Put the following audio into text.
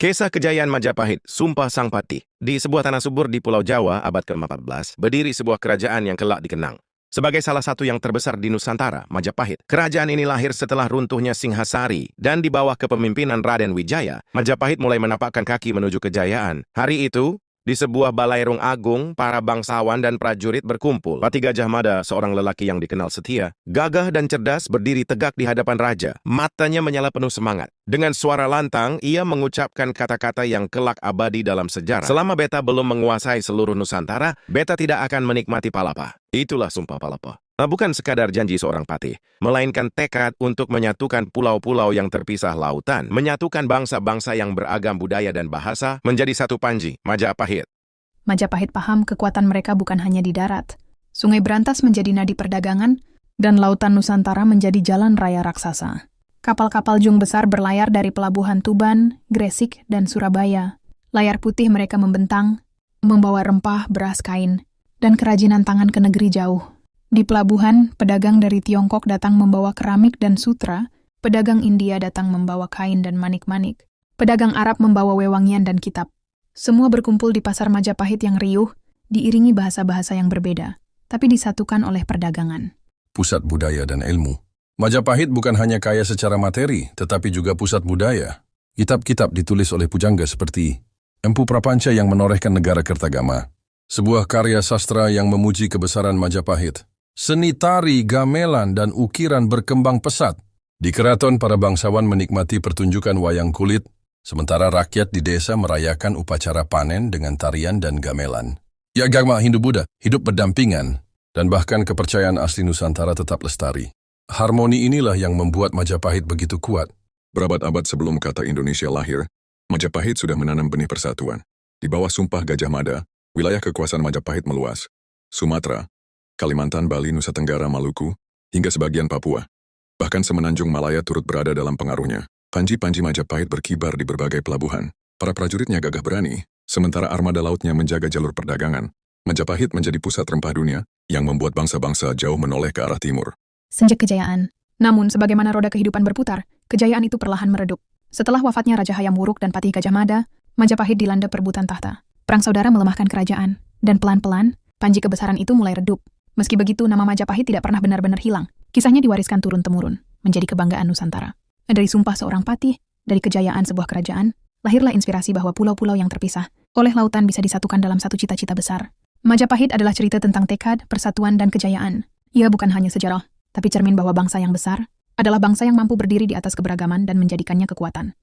Kisah kejayaan Majapahit, Sumpah Sang Patih. Di sebuah tanah subur di Pulau Jawa abad ke-14, berdiri sebuah kerajaan yang kelak dikenang sebagai salah satu yang terbesar di Nusantara, Majapahit. Kerajaan ini lahir setelah runtuhnya Singhasari dan di bawah kepemimpinan Raden Wijaya, Majapahit mulai menapakkan kaki menuju kejayaan. Hari itu, di sebuah balairung agung, para bangsawan dan prajurit berkumpul. Patih Gajah Mada, seorang lelaki yang dikenal setia, gagah dan cerdas, berdiri tegak di hadapan raja. Matanya menyala penuh semangat. Dengan suara lantang, ia mengucapkan kata-kata yang kelak abadi dalam sejarah. Selama beta belum menguasai seluruh Nusantara, beta tidak akan menikmati palapa. Itulah Sumpah Palapa. Bukan sekadar janji seorang patih, melainkan tekad untuk menyatukan pulau-pulau yang terpisah lautan, menyatukan bangsa-bangsa yang beragam budaya dan bahasa, menjadi satu panji, Majapahit. Majapahit paham kekuatan mereka bukan hanya di darat. Sungai Brantas menjadi nadi perdagangan, dan lautan Nusantara menjadi jalan raya raksasa. Kapal-kapal jung besar berlayar dari pelabuhan Tuban, Gresik, dan Surabaya. Layar putih mereka membentang, membawa rempah, beras, kain, dan kerajinan tangan ke negeri jauh. Di pelabuhan, pedagang dari Tiongkok datang membawa keramik dan sutra, pedagang India datang membawa kain dan manik-manik, pedagang Arab membawa wewangian dan kitab. Semua berkumpul di pasar Majapahit yang riuh, diiringi bahasa-bahasa yang berbeda, tapi disatukan oleh perdagangan. Pusat budaya dan ilmu. Majapahit bukan hanya kaya secara materi, tetapi juga pusat budaya. Kitab-kitab ditulis oleh pujangga seperti Empu Prapanca yang menorehkan negara Kertagama, sebuah karya sastra yang memuji kebesaran Majapahit. Seni tari, gamelan, dan ukiran berkembang pesat. Di keraton, para bangsawan menikmati pertunjukan wayang kulit, sementara rakyat di desa merayakan upacara panen dengan tarian dan gamelan. Ya, agama Hindu-Buddha hidup berdampingan, dan bahkan kepercayaan asli Nusantara tetap lestari. Harmoni inilah yang membuat Majapahit begitu kuat. Berabad-abad sebelum kata Indonesia lahir, Majapahit sudah menanam benih persatuan. Di bawah Sumpah Gajah Mada, wilayah kekuasaan Majapahit meluas. Sumatera, Kalimantan, Bali, Nusa Tenggara, Maluku, hingga sebagian Papua. Bahkan semenanjung Malaya turut berada dalam pengaruhnya. Panji-panji Majapahit berkibar di berbagai pelabuhan. Para prajuritnya gagah berani, sementara armada lautnya menjaga jalur perdagangan. Majapahit menjadi pusat rempah dunia yang membuat bangsa-bangsa jauh menoleh ke arah timur. Senja kejayaan. Namun, sebagaimana roda kehidupan berputar, kejayaan itu perlahan meredup. Setelah wafatnya Raja Hayam Wuruk dan Patih Gajah Mada, Majapahit dilanda perebutan tahta. Perang saudara melemahkan kerajaan, dan pelan-pelan, panji kebesaran itu mulai redup. Meski begitu, nama Majapahit tidak pernah benar-benar hilang. Kisahnya diwariskan turun-temurun, menjadi kebanggaan Nusantara. Dari sumpah seorang patih, dari kejayaan sebuah kerajaan, lahirlah inspirasi bahwa pulau-pulau yang terpisah oleh lautan bisa disatukan dalam satu cita-cita besar. Majapahit adalah cerita tentang tekad, persatuan, dan kejayaan. Ia bukan hanya sejarah, tapi cermin bahwa bangsa yang besar adalah bangsa yang mampu berdiri di atas keberagaman dan menjadikannya kekuatan.